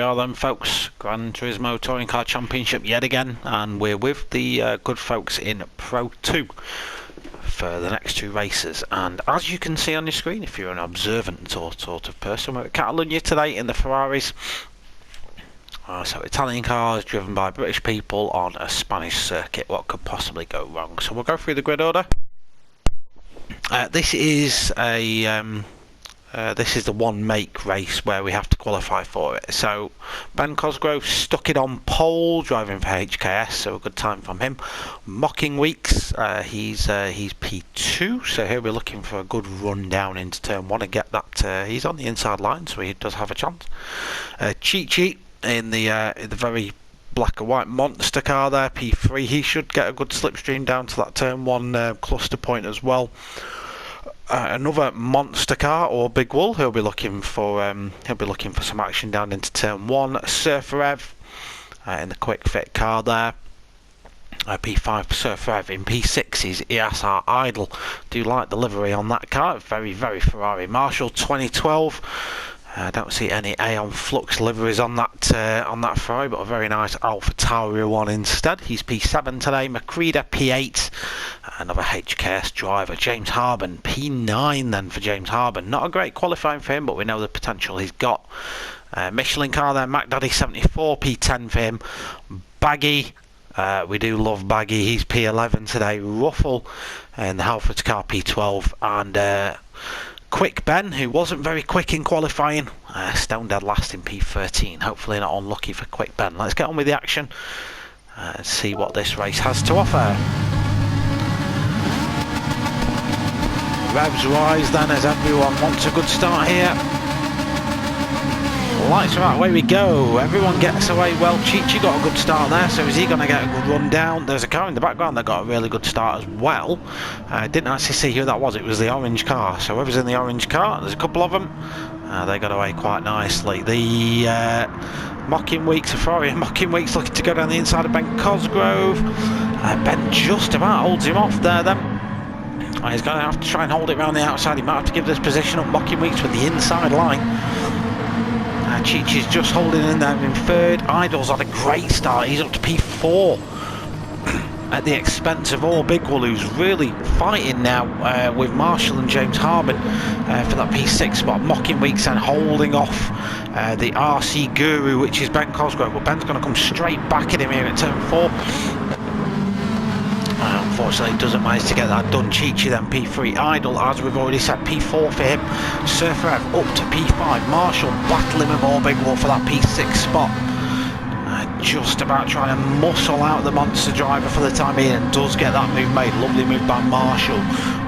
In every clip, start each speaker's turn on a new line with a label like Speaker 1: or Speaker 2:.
Speaker 1: we are then, folks. Gran Turismo Touring Car Championship yet again, and we're with the good folks in Pro 2 for the next two races. And as you can see on your screen, if you're an observant sort of person, we're at Catalunya today in the Ferraris. So Italian cars driven by British people on a Spanish circuit. What could possibly go wrong? So we'll go through the grid order. This is the one make race where we have to qualify for it. So Ben Cosgrove stuck it on pole, driving for HKS, so a good time from him. Mocking Weeks, he's P2, so he'll be looking for a good run down into turn one and get that. He's on the inside line, so he does have a chance. Chi in the very black and white monster car there, P3, he should get a good slipstream down to that turn one cluster point as well. Another monster car, or Big Wool, he'll be looking for some action down into turn one. Surfer Ev in the quick fit car there. P5 Surfer Ev in P6 is ESR Idle. Do like the livery on that car, very Ferrari Marshall 2012. I don't see any Aeon Flux liveries on that Ferrari, but a very nice Alpha Tauri one instead. He's P7 today. Macreeda P8, another HKS driver. James Harben P9 then for James Harben. Not a great qualifying for him, but we know the potential he's got. Michelin car there, MacDaddy 74, P10 for him. Baggy, we do love Baggy. He's P11 today. Ruffle in the Halfords car, P12, and Quick Ben, who wasn't very quick in qualifying, stone dead last in P13. Hopefully not unlucky for Quick Ben. Let's get on with the action and see what this race has to offer. Revs rise then as everyone wants a good start here. Lights are out, away we go. Everyone gets away well. Chichi got a good start there, so is he going to get a good run down? There's a car in the background that got a really good start as well. Didn't actually see who that was. It was the orange car. So whoever's in the orange car, there's a couple of them. They got away quite nicely. The Mocking Weeks, Ferrari Mocking Weeks looking to go down the inside of Ben Cosgrove. Ben just about holds him off there then. He's going to have to try and hold it around the outside. He might have to give this position up. Mocking Weeks with the inside line. Chichi's just holding in there in third. Idle's had a great start. He's up to P4 at the expense of Big Wool, who's really fighting now with Marshall and James Harben for that P6 spot. Mocking Weeks and holding off the RC Guru, which is Ben Cosgrove. But Ben's going to come straight back at him here at turn 4. Unfortunately, doesn't manage to get that done. Chichi then P3. Idle, as we've already said, P4 for him. Surfer Ev up to P5. Marshall battling with Big Wool for that P6 spot. Just about trying to muscle out the monster driver for the time being, and does get that move made. Lovely move by Marshall.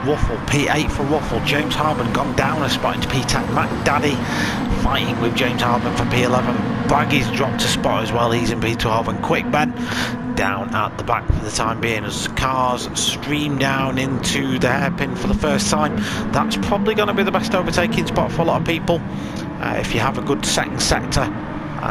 Speaker 1: Ruffle, P8 for Ruffle. James Harben gone down a spot into P10. MacDaddy fighting with James Harben for P11. Baggy's dropped a spot as well. He's in P12. And Quick Ben down at the back for the time being as cars stream down into the hairpin for the first time. That's probably going to be the best overtaking spot for a lot of people. If you have a good second sector,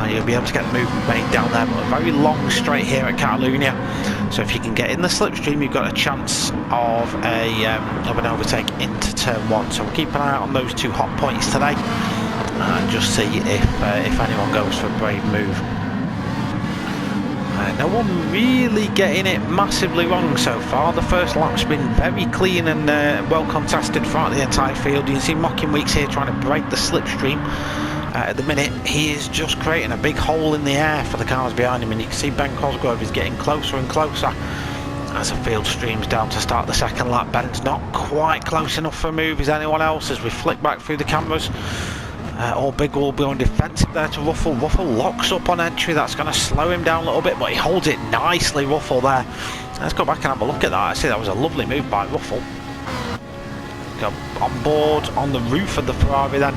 Speaker 1: you'll be able to get the movement made down there, but a very long straight here at Catalunya. So if you can get in the slipstream, you've got a chance of an overtake into turn one. So we'll keep an eye out on those two hot points today and just see if anyone goes for a brave move. No one really getting it massively wrong so far. The first lap's been very clean and well contested throughout the entire field. You can see Mocking Weeks here trying to break the slipstream. At the minute, he is just creating a big hole in the air for the cars behind him, and you can see Ben Cosgrove is getting closer and closer as the field streams down to start the second lap. Ben's not quite close enough for a move as anyone else as we flick back through the cameras. Big will be on defensive there to Ruffle. Ruffle locks up on entry. That's going to slow him down a little bit, but he holds it nicely, Ruffle there. Let's go back and have a look at that. I see that was a lovely move by Ruffle. Go on board on the roof of the Ferrari then.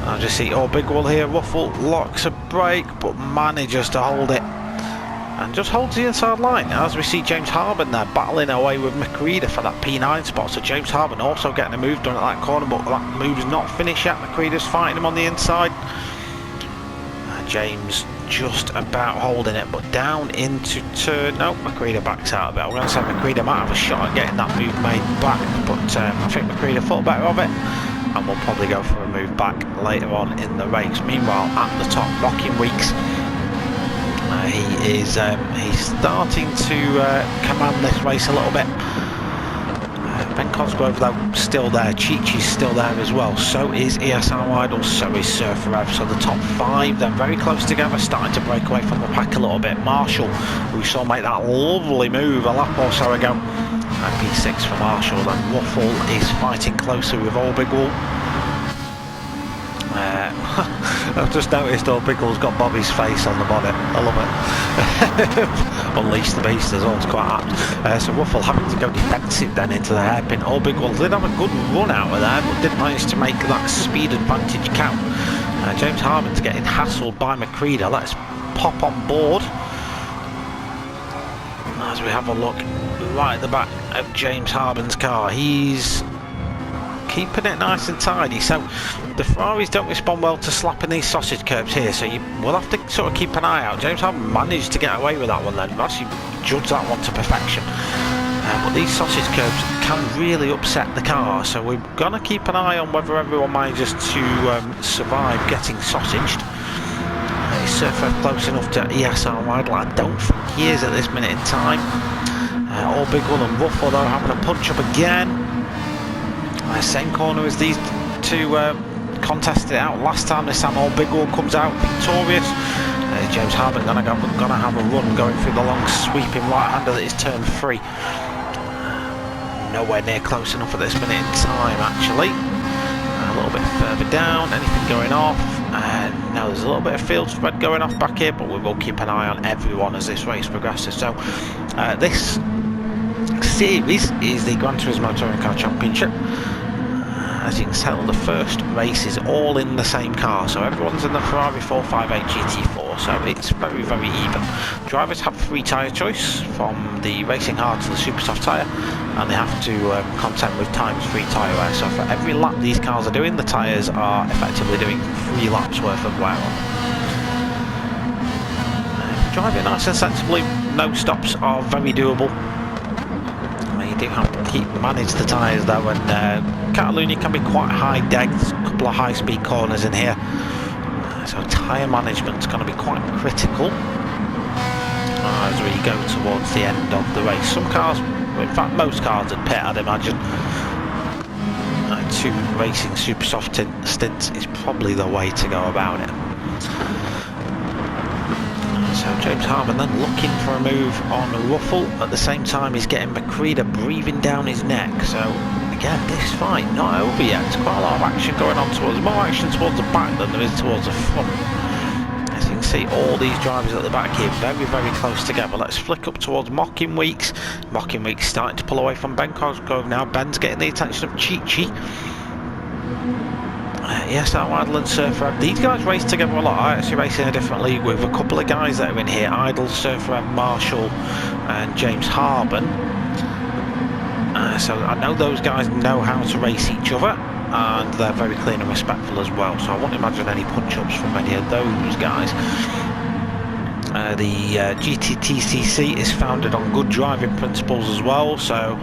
Speaker 1: I just see Big Wool here. Ruffle locks a brake but manages to hold it and just holds the inside line as we see James Harben there battling away with Macreeda for that P9 spot. So James Harben also getting a move done at that corner, but that move's not finished yet. Macreeda's fighting him on the inside. James just about holding it, but down into turn. No, Macreeda backs out of it. I'm going to say Macreeda might have a shot at getting that move made back, but I think Macreeda thought better of it. and we'll probably go for a move back later on in the race. Meanwhile, at the top, Rocking Weeks, he's starting to command this race a little bit. Ben Cosgrove though still there, Chi-Chi's still there as well, so is ESR Idol, so is Surfer Rev. So the top 5, they're very close together, starting to break away from the pack a little bit. Marshall, who we saw make that lovely move a lap or so ago, P6 for Marshall. Then Ruffle is fighting closer with Orbigwall. I've just noticed Orbigwall's got Bobby's face on the bonnet. I love it. Unleash the beast as well, it's quite apt. So Ruffle having to go defensive then into the hairpin. Orbigwall did have a good run out of there, but didn't manage to make that speed advantage count. James Harmon's getting hassled by McCready. Let's pop on board as we have a look right at the back of James Harmon's car. He's keeping it nice and tidy, so the Ferraris don't respond well to slapping these sausage curbs here, so you will have to sort of keep an eye out. James Harmon managed to get away with that one then, actually judged that one to perfection, but these sausage curbs can really upset the car, so we're gonna keep an eye on whether everyone manages to survive getting sausaged. Is Surfer close enough to ESR Idol? I don't think he is at this minute in time. Orbigwall and Ruffle though having a punch up again. Same corner as these two contested it out last time. This time Orbigwall comes out victorious. James Harmon gonna have a run going through the long sweeping right-hander that is turn 3. Nowhere near close enough at this minute in time actually. A little bit further down, anything going off? No, there's a little bit of field spread going off back here, but we will keep an eye on everyone as this race progresses. So this series is the Gran Turismo Touring Car Championship. As you can tell, the first race is all in the same car, so everyone's in the Ferrari 458 GT4, so it's very, very even. Drivers have free tyre choice from the racing hard to the super soft tyre, and they have to contend with times free tyre wear. So for every lap these cars are doing, the tyres are effectively doing 3 laps worth of wear on. Driving nice and sensibly, no stops are very doable. You do have to manage the tyres though, and Catalunya can be quite high depth, a couple of high speed corners in here, so tyre management is going to be quite critical as we go towards the end of the race. Some cars, in fact most cars at pit I'd imagine, 2 racing super soft stints is probably the way to go about it. So James Harmon then looking for a move on Ruffle. At the same time he's getting McCready breathing down his neck. So again, this fight not over yet. There's quite a lot of action going on towards, more action towards the back than there is towards the front. As you can see, all these drivers at the back here very, very close together. Let's flick up towards Mocking Weeks. Mocking Weeks starting to pull away from Ben Cosgrove now. Ben's getting the attention of Chi-Chi. Yes, that Idle and Surfer. These guys race together a lot. I actually race in a different league with a couple of guys that are in here. Idle, Surfer, Marshall and James Harmon. So I know those guys know how to race each other, and they're very clean and respectful as well. So I won't imagine any punch-ups from any of those guys. The GTTCC is founded on good driving principles as well, so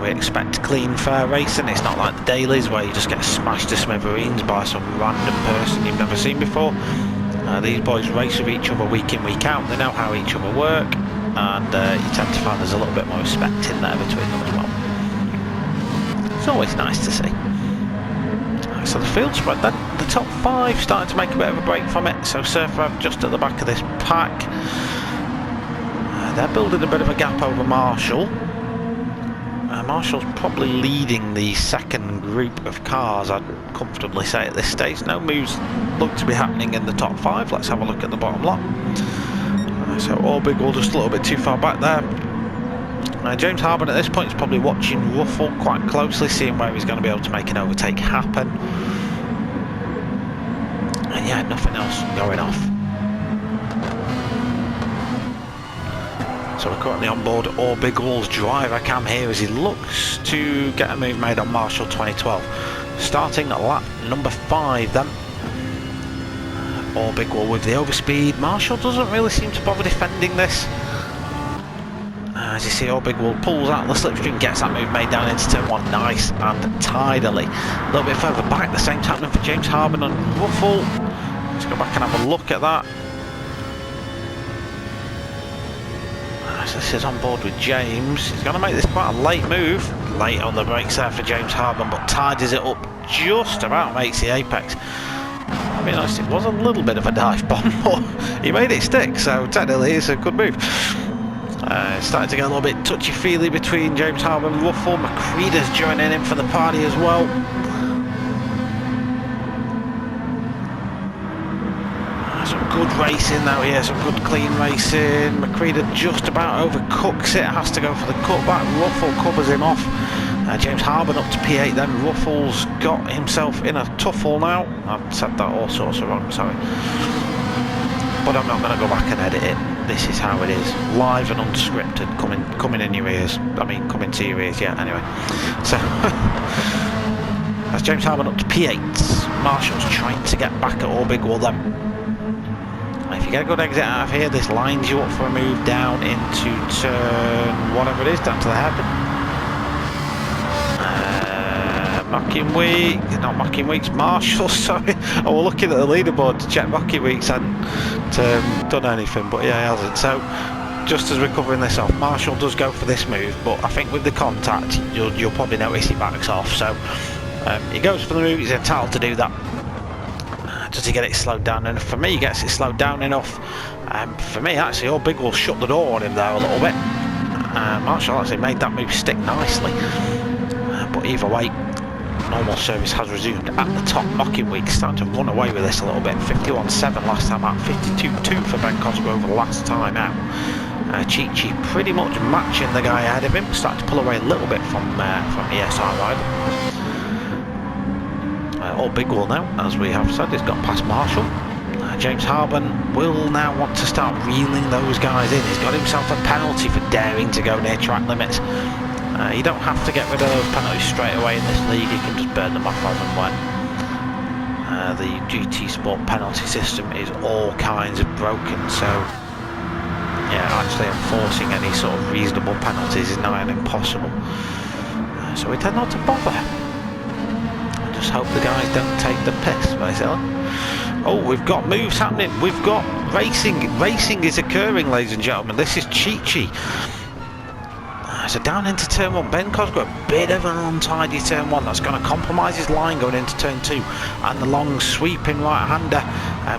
Speaker 1: we expect clean, fair racing. It's not like the dailies where you just get smashed to smithereens by some random person you've never seen before. These boys race with each other week in, week out. They know how each other work, and you tend to find there's a little bit more respect in there between them as well. It's always nice to see. So the field spread then, the top 5 starting to make a bit of a break from it. So Surfer just at the back of this pack. They're building a bit of a gap over Marshall. Marshall's probably leading the second group of cars, I'd comfortably say at this stage. No moves look to be happening in the top 5. Let's have a look at the bottom lot. So Orbigwall just a little bit too far back there. James Harmon at this point is probably watching Ruffle quite closely, seeing where he's going to be able to make an overtake happen. And yeah, nothing else going off. So we're currently on board Orbigwall's driver cam here as he looks to get a move made on Marshall 2012. Starting at lap number 5 then. Orbigwall with the overspeed. Marshall doesn't really seem to bother defending this. as you see, All Big Will pulls out the slipstream, gets that move made down into turn 1, nice and tidily. A little bit further back, the same's happening for James Harben and Ruffle. Let's go back and have a look at that. So this is on board with James. He's going to make this quite a late move. Late on the brakes there for James Harben, but tidies it up just about, makes the apex. I'll be honest, it was a little bit of a dive bomb, but he made it stick, so technically it's a good move. It's starting to get a little bit touchy-feely between James Harben and Ruffle. McCready's joining in for the party as well. Some good racing now here, some good clean racing. McCready just about overcooks it, has to go for the cutback. Ruffle covers him off. James Harben up to P8 then. Ruffle's got himself in a tuffle now. I've said that all sorts of wrong, sorry. But I'm not going to go back and edit it. This is how it is. Live and unscripted, coming in your ears. I mean, coming to your ears, yeah, anyway. So, that's James Harben up to P8. Marshall's trying to get back at All Big Will then. If you get a good exit out of here, this lines you up for a move down into turn, whatever it is, down to the hairpin. Mocking Week, not Mocking Weeks, Marshall, sorry. Oh, we're looking at the leaderboard to check Mocking Weeks hadn't done anything, but yeah, he hasn't. So, just as we're covering this off, Marshall does go for this move, but I think with the contact, you'll probably notice he backs off. So, he goes for the move, he's entitled to do that. Does he get it slowed down enough? For me, he gets it slowed down enough. For me, actually, All Big will shut the door on him there a little bit. Marshall actually made that move stick nicely. But either way, normal service has resumed at the top. Mocking Week starting to run away with this a little bit. 51.7 last time out, 52.2 for Ben Cosgrove last time out. Chi-Chi pretty much matching the guy ahead of him, starting to pull away a little bit from the ESR rider. All Big Will now, as we have said, he's got past Marshall. James Harben will now want to start reeling those guys in. He's got himself a penalty for daring to go near track limits. You don't have to get rid of those penalties straight away in this league, you can just burn them off as and when. The GT Sport penalty system is all kinds of broken, so yeah, actually enforcing any sort of reasonable penalties is nigh on impossible. So we tend not to bother. Just hope the guys don't take the piss, basically. Oh, we've got moves happening. We've got racing. Racing is occurring, ladies and gentlemen. This is Chi-Chi. So down into turn 1, Ben Cosgrove, a bit of an untidy turn 1. That's going to compromise his line going into turn 2. And the long sweeping right-hander.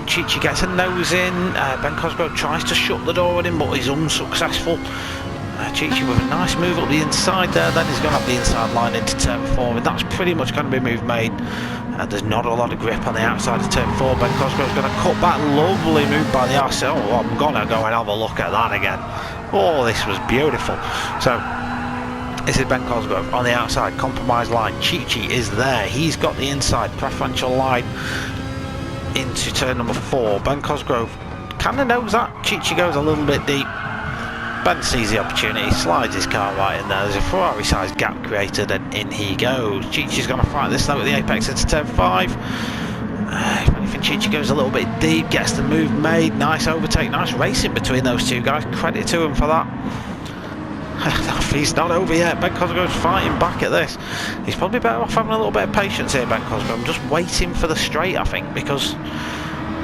Speaker 1: Chi-Chi gets a nose in. Ben Cosgrove tries to shut the door on him, but he's unsuccessful. Chi-Chi with a nice move up the inside there, then he's going to have the inside line into turn 4, and that's pretty much going to be a move made. There's not a lot of grip on the outside of turn 4. Ben Cosgrove's going to cut back. Lovely move by the RC. Oh, I'm going to go and have a look at that again. Oh, this was beautiful. So, this is Ben Cosgrove on the outside, compromise line. Chi-Chi is there. He's got the inside preferential line into turn number 4. Ben Cosgrove kind of knows that. Chi-Chi goes a little bit deep. Ben sees the opportunity, slides his car right in there. There's a Ferrari-sized gap created, and in he goes. Chi-Chi's going to fight this though at the apex into turn 5. If anything, Chi-Chi goes a little bit deep, gets the move made. Nice overtake, nice racing between those two guys. Credit to him for that. He's not over yet. Ben Cosgrove's fighting back at this. He's probably better off having a little bit of patience here, Ben Cosgrove. I'm just waiting for the straight, I think, because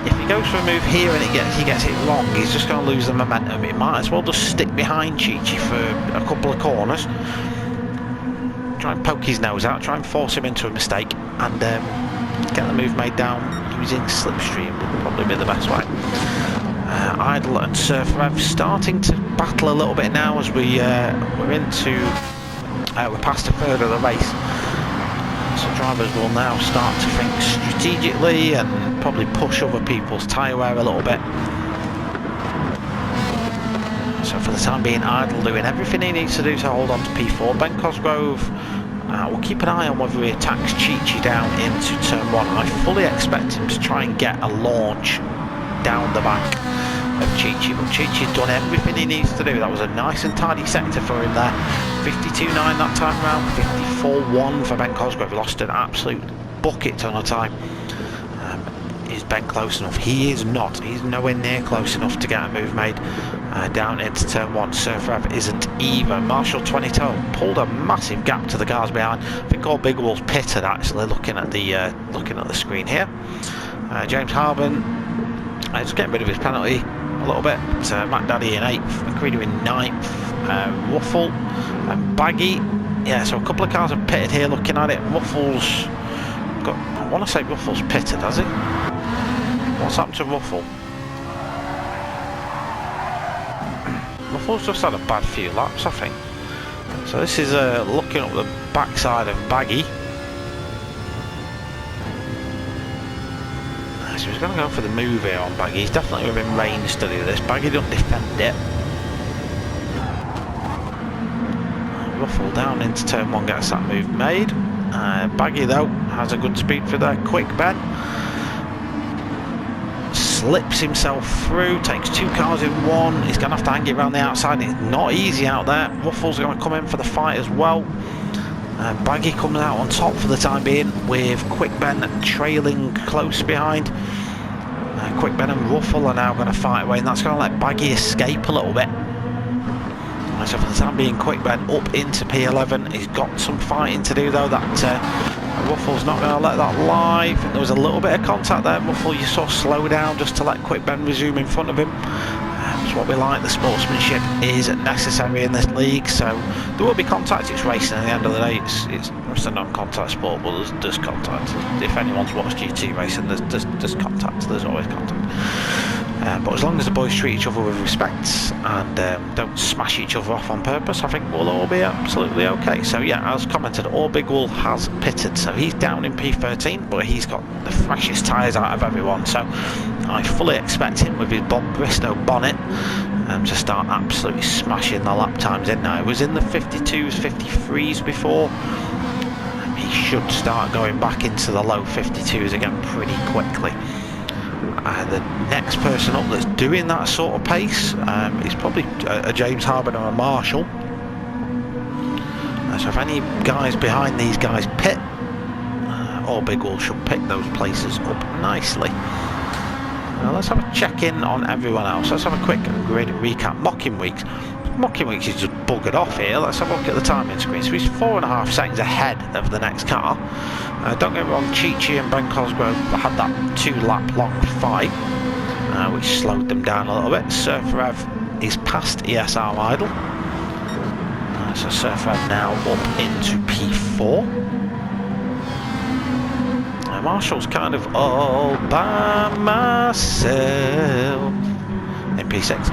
Speaker 1: if he goes for a move here and he gets it wrong, he's just going to lose the momentum. He might as well just stick behind Chi-Chi for a couple of corners, try and poke his nose out, try and force him into a mistake, and get the move made down using slipstream would probably be the best way. Idle and Surf Rev starting to battle a little bit now as we're past a third of the race. So drivers will now start to think strategically and probably push other people's tyre wear a little bit. So for the time being, Idle doing everything he needs to do to hold on to P4. Ben Cosgrove will keep an eye on whether he attacks Chi-Chi down into turn 1. I fully expect him to try and get a launch down the back of Chi-Chi, but Chi-Chi's done everything he needs to do. That was a nice and tidy sector for him there. 52.9 that time round, 54.1 for Ben Cosgrove. Lost an absolute bucket ton of time. Is Ben close enough? He is not. He's nowhere near close enough to get a move made down into turn 1. Surf Rev isn't either. Marshall 22 pulled a massive gap to the cars behind. I think all Big Wall's pitted actually, looking at the screen here. James Harbin just getting rid of his penalty a little bit. Matt Daddy in 8th, McCready in 9th, Ruffle and Baggy. Yeah, so a couple of cars are pitted here looking at it. Ruffle's got, I want to say Ruffle's pitted, has he? What's happened to Ruffle? Ruffle's just had a bad few laps, I think. So this is looking up the backside of Baggy. So he's going to go for the move here on Baggy. He's definitely within range to do this. Baggy don't defend it. Ruffle down into turn 1 gets that move made. Baggy though has a good speed for their quick Ben. Slips himself through, takes 2 cars in 1. He's going to have to hang it around the outside. It's not easy out there. Ruffle's going to come in for the fight as well. Baggy comes out on top for the time being, with Quick Ben trailing close behind. Quick Ben and Ruffle are now going to fight away, and that's going to let Baggy escape a little bit. So for the time being, Quick Ben up into P11. He's got some fighting to do though. That Ruffle's not going to let that lie. I think there was a little bit of contact there. Ruffle, you saw slow down just to let Quick Ben resume in front of him. That's what we like. The sportsmanship is necessary in this league, so there will be contact. It's racing at the end of the day. It's just a non-contact sport, but there's contact. If anyone's watched GT racing, there's contact. There's always contact. But as long as the boys treat each other with respect and don't smash each other off on purpose, I think we'll all be absolutely okay. So yeah, as commented, All Big Wall has pitted, so he's down in P13, but he's got the freshest tyres out of everyone. So I fully expect him with his Bob Bristow bonnet to start absolutely smashing the lap times in now. It was in the 52s, 53s before. He should start going back into the low 52s again pretty quickly. The next person up that's doing that sort of pace is probably a James Harbin or a Marshall. So if any guys behind these guys pit, All Big Wall should pick those places up nicely. Now let's have a check-in on everyone else. Let's have a quick grid recap. Mocking Weeks. Mocking Weeks is just buggered off here. Let's have a look at the timing screen. So he's 4.5 seconds ahead of the next car. Don't get me wrong, Chi-Chi and Ben Cosgrove had that 2-lap long fight, which slowed them down a little bit. Surf Rev is past ESR Idle. So Surf Rev now up into P4. Marshall's kind of all by myself in P6.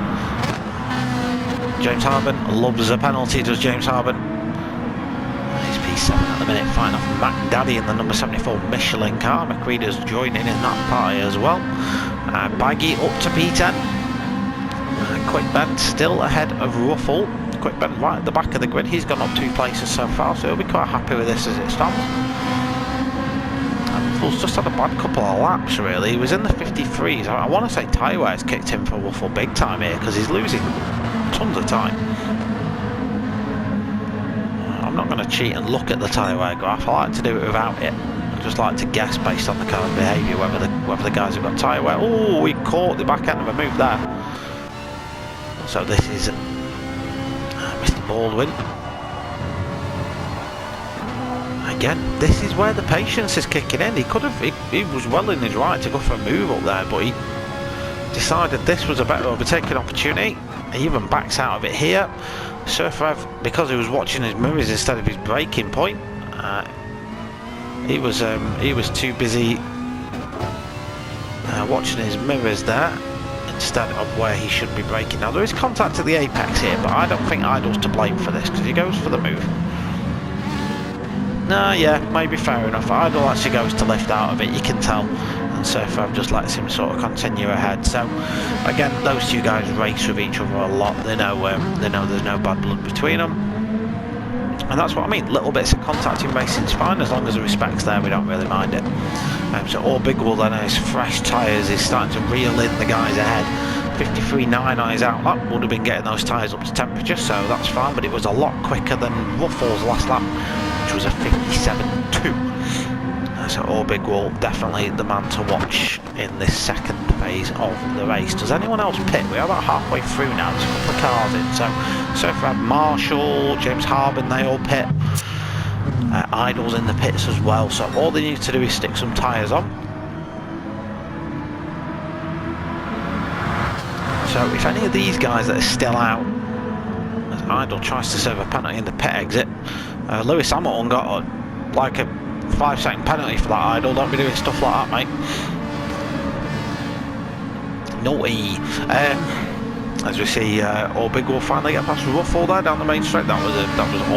Speaker 1: James Harbin loves a penalty, does James Harbin. He's P7 at the minute, fighting off Mac Daddy in the number 74 Michelin car. McCready's joining in that party as well. Baggy up to P10. Quick Ben still ahead of Ruffle. Quick Ben right at the back of the grid. He's gone up 2 places so far, so he'll be quite happy with this as it stands. Ruffle's just had a bad couple of laps really. He was in the 53s. I want to say tyre wear's kicked in for Ruffle big time here, because he's losing tons of time. I'm not going to cheat and look at the tyre wear graph. I like to do it without it. I just like to guess based on the car's behaviour whether the guys have got tyre wear. Oh, we caught the back end of a move there. So this is Mr. Baldwin. Again, this is where the patience is kicking in. He was well in his right to go for a move up there, but he decided this was a better overtaking opportunity. He even backs out of it here. Surf Rev, because he was watching his mirrors instead of his braking point, he was too busy watching his mirrors there instead of where he should be braking. Now there is contact at the apex here, but I don't think Idle's to blame for this, because he goes for the move. No, yeah, maybe fair enough. Idle actually goes to lift out of it, you can tell, and Surf Rev just lets him sort of continue ahead. So again, those two guys race with each other a lot. They know there's no bad blood between them, and that's what I mean. Little bits of contact in racing is fine as long as the respect's there. We don't really mind it. So All Big Wall then has fresh tyres. He's starting to reel in the guys ahead. 53.9 on his out lap, would have been getting those tyres up to temperature, so that's fine. But it was a lot quicker than Ruffle's last lap, which was a 57.2. So Orbig will definitely the man to watch in this second phase of the race. Does anyone else pit? We're about halfway through now. There's a couple of cars in. So far Marshall, James Harbin, they all pit. Idle's in the pits as well. So all they need to do is stick some tyres on. So if any of these guys that are still out, as Idle tries to serve a penalty in the pit exit, Lewis Hamilton got like a 5-second penalty for that Idle. Don't be doing stuff like that, mate. Naughty. As we see, Orbig will finally get past Ruffle there down the main straight. That was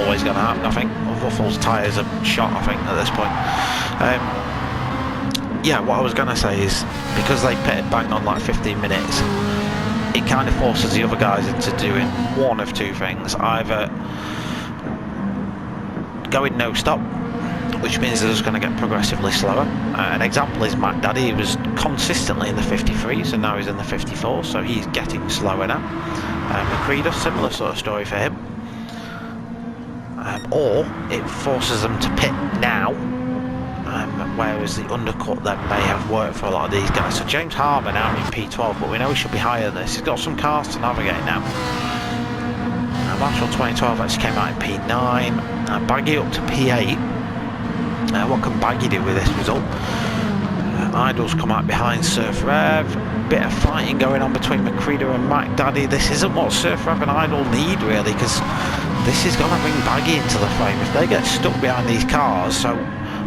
Speaker 1: always going to happen, I think. Ruffle's tyres are shot, I think, at this point. Yeah, what I was going to say is, because they pitted bang on like 15 minutes, it kind of forces the other guys into doing one of two things. Either going no stop, which means they're just going to get progressively slower. An example is Matt Daddy. He was consistently in the 53s and now he's in the 54, so he's getting slower now. McCready, similar sort of story for him. Or it forces them to pit now, whereas the undercut then may have worked for a lot of these guys. So James Harbin out in P12, but we know he should be higher than this. He's got some cars to navigate now. Marshall 2012 actually came out in P9, Baggy up to P8. What can Baggy do with this result? Idle's come out behind Surf Rev. Bit of fighting going on between McCready and Mac Daddy. This isn't what Surf Rev and Idle need really, because this is going to bring Baggy into the frame. If they get stuck behind these cars, so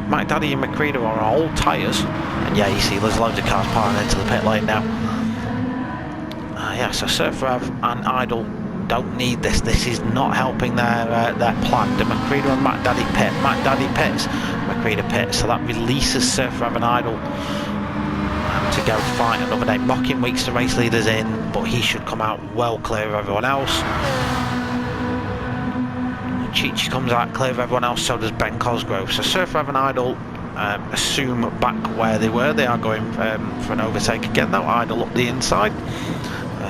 Speaker 1: Mac Daddy and McCready are on old tyres, and yeah, you see there's loads of cars piling into the pit lane now. Yeah, so Surf Rev and Idle don't need this. This is not helping their plan. The McCready and Mac Daddy pit. Mac Daddy pits, McCready pits. So that releases Surf Rev and Idle to go fight another day. Mocking Weeks the race leader's in, but he should come out well clear of everyone else. Cheech comes out clear of everyone else, so does Ben Cosgrove. So Surf Rev and Idle assume back where they were. They are going for an overtake again though. Idle up the inside.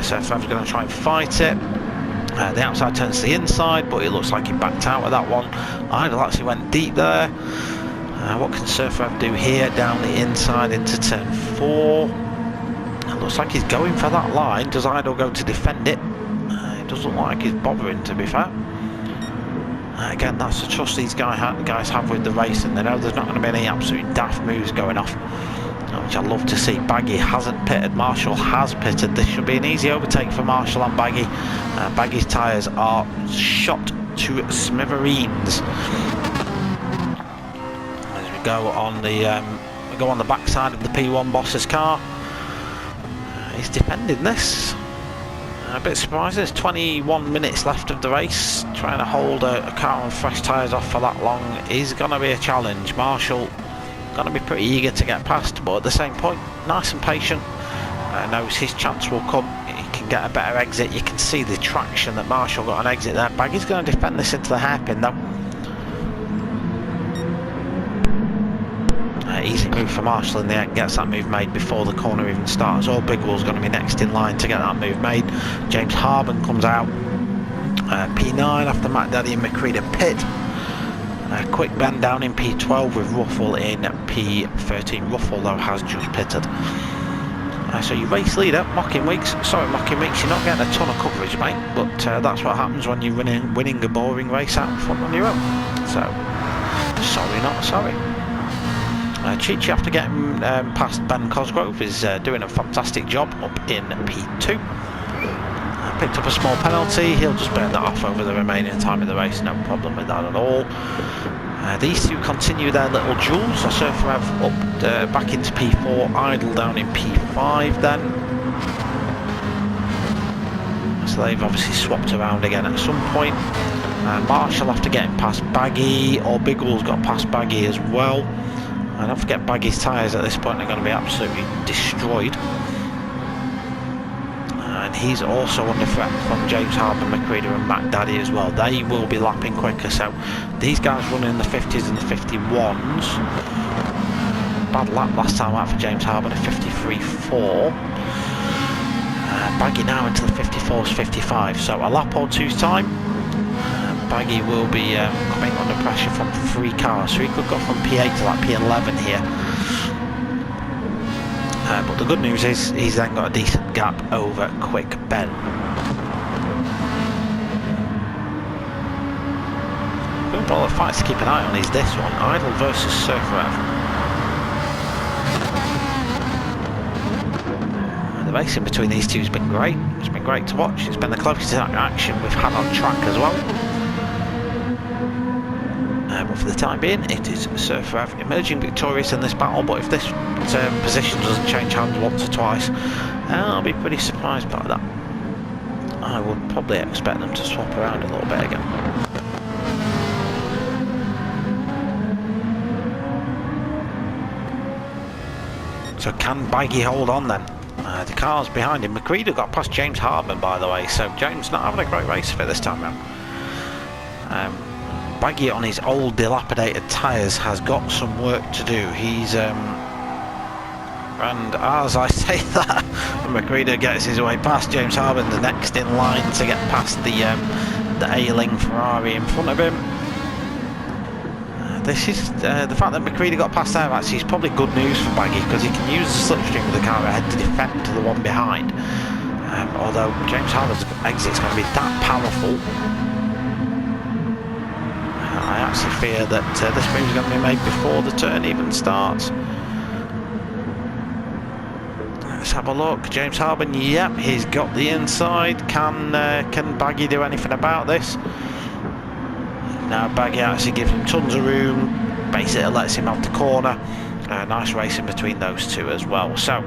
Speaker 1: Surf Rev's going to try and fight it. The outside turns to the inside, but it looks like he backed out of that one. Idle actually went deep there. What can Surf Rev do here? Down the inside into turn 4. It looks like he's going for that line. Does Idle go to defend it? It doesn't look like he's bothering, to be fair. Again, that's the trust these guys have with the race, and they know there's not going to be any absolute daft moves going off, which I love to see. Baggy hasn't pitted, Marshall has pitted. This should be an easy overtake for Marshall and Baggy. Baggy's tyres are shot to smithereens. As we go on the backside of the P1 boss's car, he's defending this. A bit surprised, there's 21 minutes left of the race. Trying to hold a car on fresh tyres off for that long is going to be a challenge. Marshall going to be pretty eager to get past, but at the same point, nice and patient. Knows his chance will come. He can get a better exit. You can see the traction that Marshall got an exit there. Baggy's going to defend this into the hairpin though. Easy move for Marshall in the end, gets that move made before the corner even starts. Orbig Will's going to be next in line to get that move made. James Harbin comes out. P9 after Matt Daddy and McCready pit. Quick bend down in P12 with Ruffle in P13. Ruffle though has just pitted. So your race leader, Mocking Weeks. Sorry Mocking Weeks, you're not getting a ton of coverage mate, but that's what happens when you're winning a boring race out in front on your own. So, sorry not sorry. Cheech, after getting past Ben Cosgrove, is doing a fantastic job up in P2. Picked up a small penalty, he'll just burn that off over the remaining time of the race, no problem with that at all. These two continue their little duels. So Surf Rev up back into P4, Idle down in P5 then. So they've obviously swapped around again at some point. Marshall after getting past Baggy, or Biggle's got past Baggy as well. And don't forget Baggy's tyres at this point are going to be absolutely destroyed. And he's also under threat from James Harbin, McCready and Mac Daddy as well. They will be lapping quicker, so these guys running in the 50s and the 51s. Bad lap last time out for James Harbin, a 53.4. Baggy now into the 54s, 55, so a lap or two's time. Baggy will be coming under pressure from 3 cars, so he could go from P8 to like P11 here. But the good news is he's then got a decent gap over Quick Ben. Well, the fights to keep an eye on is this one, Idle versus Surfrev. The racing between these two has been great. It's been great to watch. It's been the closest action we've had on track as well. But for the time being, it is Surfrev emerging victorious in this battle. But if this position doesn't change hands once or twice, I'll be pretty surprised by that. I would probably expect them to swap around a little bit again. So can Baggy hold on then? The cars behind him. McCready got past James Hartman, by the way, so James not having a great race for it this time round. Baggy on his old dilapidated tyres has got some work to do. He's and as I say that, McCready gets his way past James Hartman, the next in line to get past the ailing Ferrari in front of him. This is the fact that McCready got past there actually is probably good news for Baggy, because he can use the slipstream of the car ahead to defend to the one behind. Although James Hartman's exit is going to be that powerful, I actually fear that this move is going to be made before the turn even starts. Let's have a look. James Hartman, yep, he's got the inside. Can Baggy do anything about this? Now Baggy actually gives him tons of room, basically lets him have the corner. Nice racing between those two as well. So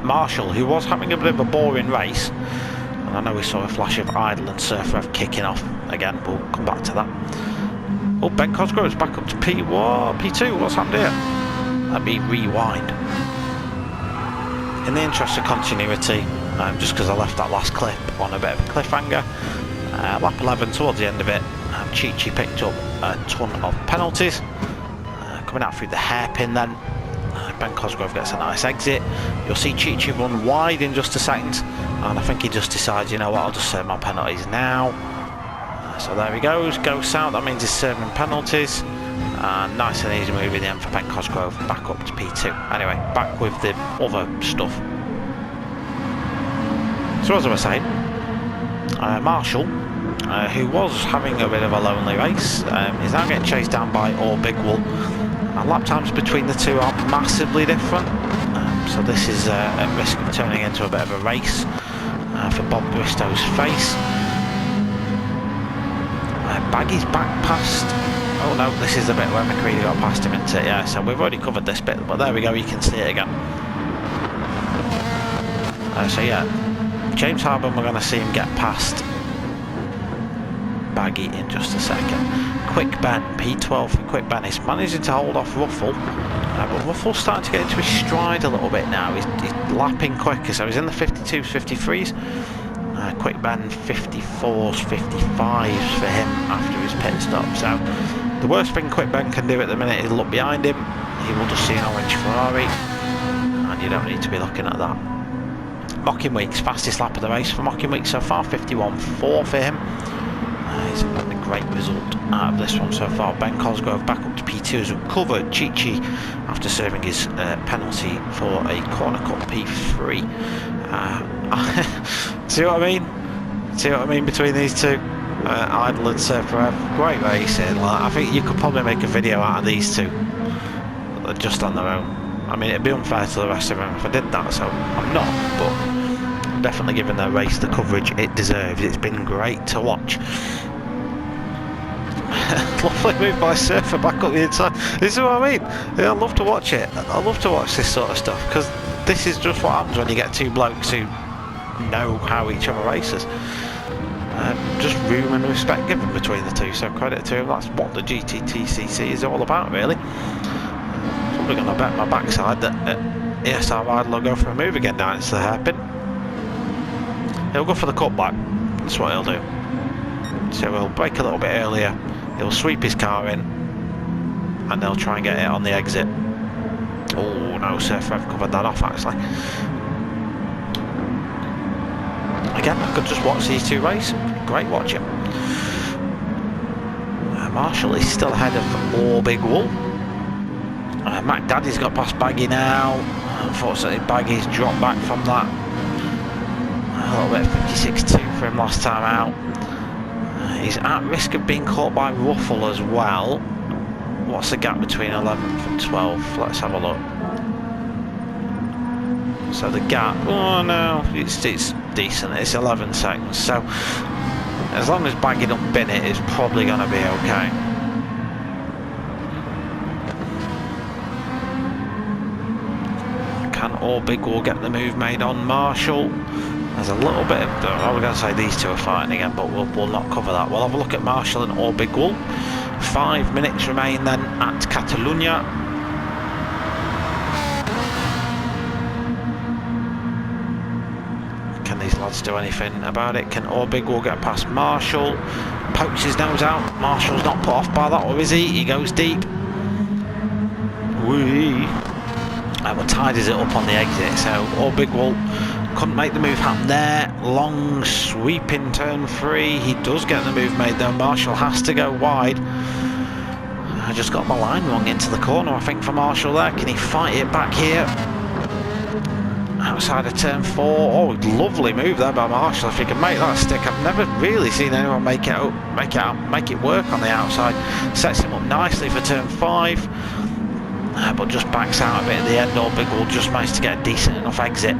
Speaker 1: Marshall, who was having a bit of a boring race, and I know we saw a flash of Idle and Surfrev kicking off again, we'll come back to that. Oh, Ben Cosgrove's back up to P2, what's happened here? Let me rewind. In the interest of continuity, just because I left that last clip on a bit of a cliffhanger, lap 11 towards the end of it, Chi picked up a ton of penalties. Coming out through the hairpin then, Ben Cosgrove gets a nice exit. You'll see Chi run wide in just a second, and I think he just decides, you know what, I'll just serve my penalties now. So there he goes south, that means he's serving penalties. Nice and easy move in the end for Ben Cosgrove, back up to P2. Anyway, back with the other stuff. So as I was saying, Marshall, who was having a bit of a lonely race, is now getting chased down by Bigwell. Lap times between the two are massively different, so this is at risk of turning into a bit of a race for Bob Bristow's face. Baggy's back past. Oh no, this is the bit where McCready got past him, isn't it? Yeah, so we've already covered this bit, but there we go, you can see it again. So yeah, James Hartman, we're going to see him get past Baggy in just a second. Quick Ben, P12 for Quick Ben, is managing to hold off Ruffle, but Ruffle's starting to get into his stride a little bit now. He's lapping quicker, so he's in the 52s, 53s. Quick Ben 54s, 55s for him after his pit stop. So the worst thing Quick Ben can do at the minute is look behind him. He will just see an orange Ferrari, and you don't need to be looking at that. Mocking Weeks, fastest lap of the race for Mocking Weeks so far, 51.4 for him. He's had a great result out of this one so far. Ben Cosgrove back up to P2 has recovered Chi after serving his penalty for a corner cut P3. See what I mean? See what I mean between these two? Idle and Surfrev, great racing. I think you could probably make a video out of these two just on their own. I mean, it'd be unfair to the rest of them if I did that, so I'm not, but I'm definitely giving their race the coverage it deserves. It's been great to watch. Lovely move by Surfer back up the inside. This is what I mean. Yeah, I love to watch it. I love to watch this sort of stuff, because this is just what happens when you get two blokes who know how each other races. Just room and respect given between the two, so credit to him. That's what the GTTCC is all about, really. Probably going to bet my backside that ESR Idle will go for a move again down into the hairpin. He'll go for the cutback, that's what he'll do. So he'll brake a little bit earlier, he'll sweep his car in, and they'll try and get it on the exit. Oh no, Surfrev covered that off actually. Again, I could just watch these two race. Great watching. Marshall is still ahead of All Big Wool. Mac Daddy's got past Baggy now. Unfortunately, Baggy's dropped back from that. A little bit of 56.2 for him last time out. He's at risk of being caught by Ruffle as well. What's the gap between 11th and 12th? Let's have a look. So the gap, oh no, it's decent. It's 11 seconds. So as long as Baggy don't bin it, it's probably going to be okay. Can All Big Wool get the move made on Marshall? There's a little bit of, I was going to say these two are fighting again, but we'll not cover that. We'll have a look at Marshall and All Big Wool. 5 minutes remain then at Catalunya. Can these lads do anything about it? Can All Big Wool get past Marshall? Pokes his nose out. Marshall's not put off by that, or is he? He goes deep. Whee! Well, tidies it up on the exit, so All Big Wool couldn't make the move happen there. Long sweeping turn 3. He does get the move made though. Marshall has to go wide. I just got my line wrong into the corner, I think, for Marshall there. Can he fight it back here? Outside of turn 4. Oh, lovely move there by Marshall. If he can make that stick, I've never really seen anyone make it work on the outside. Sets him up nicely for turn 5. But just backs out a bit at the end. All Big Wool just managed to get a decent enough exit.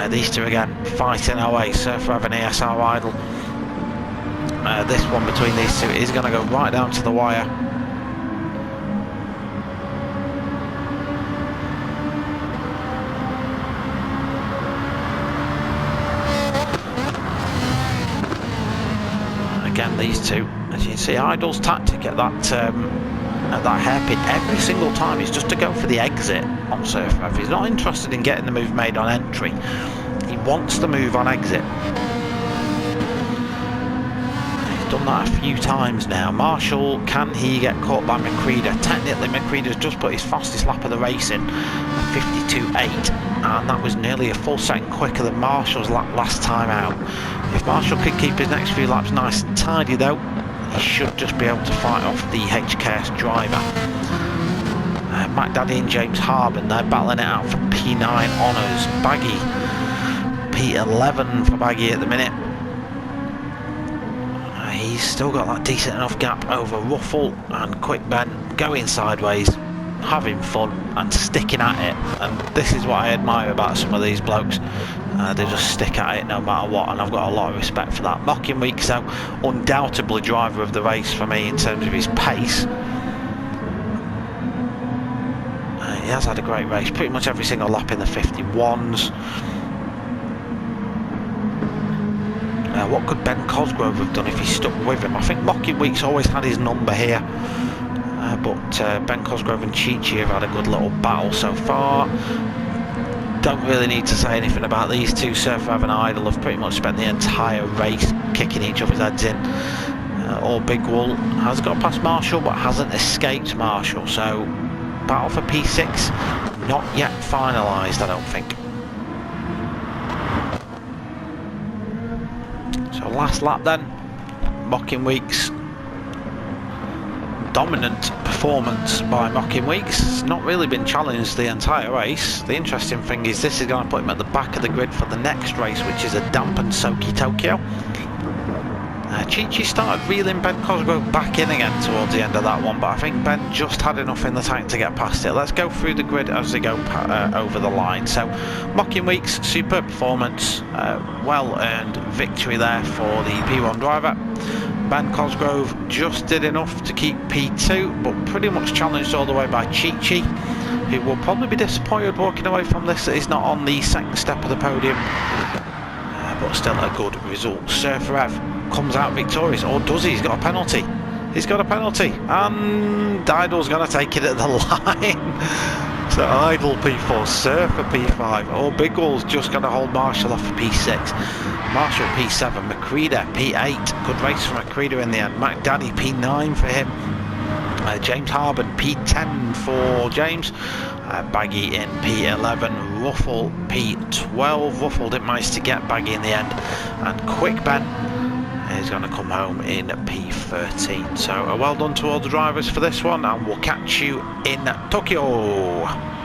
Speaker 1: These two again fighting away. Surfer have an ESR idle. This one between these two is going to go right down to the wire. Again, these two, as you can see, Idle's tactic at that hairpin every single time is just to go for the exit on Surfer. If he's not interested in getting the move made on entry, he wants the move on exit. He's done that a few times now. Marshall, can he get caught by McCreeder? Technically, McCreeder's just put his fastest lap of the race in, 52.8, and that was nearly a full second quicker than Marshall's lap last time out. If Marshall could keep his next few laps nice and tidy though, he should just be able to fight off the HKS driver. Mac Daddy and James Harbin, they're battling it out for P9 honours. Baggy, P11 for Baggy at the minute. He's still got that decent enough gap over Ruffle and Quick Ben, going sideways, having fun and sticking at it. And this is what I admire about some of these blokes. They just stick at it no matter what, and I've got a lot of respect for that. Mocking Weeks though, undoubtedly driver of the race for me in terms of his pace. He has had a great race, pretty much every single lap in the 51s. What could Ben Cosgrove have done if he stuck with him? I think Mocking Weeks always had his number here, but Ben Cosgrove and Chi-Chi have had a good little battle so far. Don't really need to say anything about these two. Surfer have an Idle have pretty much spent the entire race kicking each other's heads in. All Big Wool has got past Marshall but hasn't escaped Marshall, so battle for P6 not yet finalised, I don't think. So last lap then, Mocking Weeks. Dominant performance by Mocking Weeks. It's not really been challenged the entire race. The interesting thing is this is going to put him at the back of the grid for the next race, which is a dampened Sochi Tokyo. Chi-Chi started reeling Ben Cosgrove back in again towards the end of that one, but I think Ben just had enough in the tank to get past it. Let's go through the grid as they go over the line. So Mocking Weeks, superb performance, well earned victory there for the P1 driver. Ben Cosgrove just did enough to keep P2, but pretty much challenged all the way by Chi-Chi, who will probably be disappointed walking away from this that he's not on the second step of the podium, but still a good result. Surfer Ev comes out victorious, or does he? He's got a penalty. He's got a penalty, and Idle's going to take it at the line. So Idle P4, Surfer P5. All Big Wool's just going to hold Marshall off for P6. Marshall P7, McCreeder P8. Good race for McCreeder in the end. Mac Daddy P9 for him. James Harbin P10 for James. Baggy in P11. Ruffle P12. Ruffle didn't manage to get Baggy in the end. And Quick Ben is going to come home in P13. So well done to all the drivers for this one, and we'll catch you in Tokyo.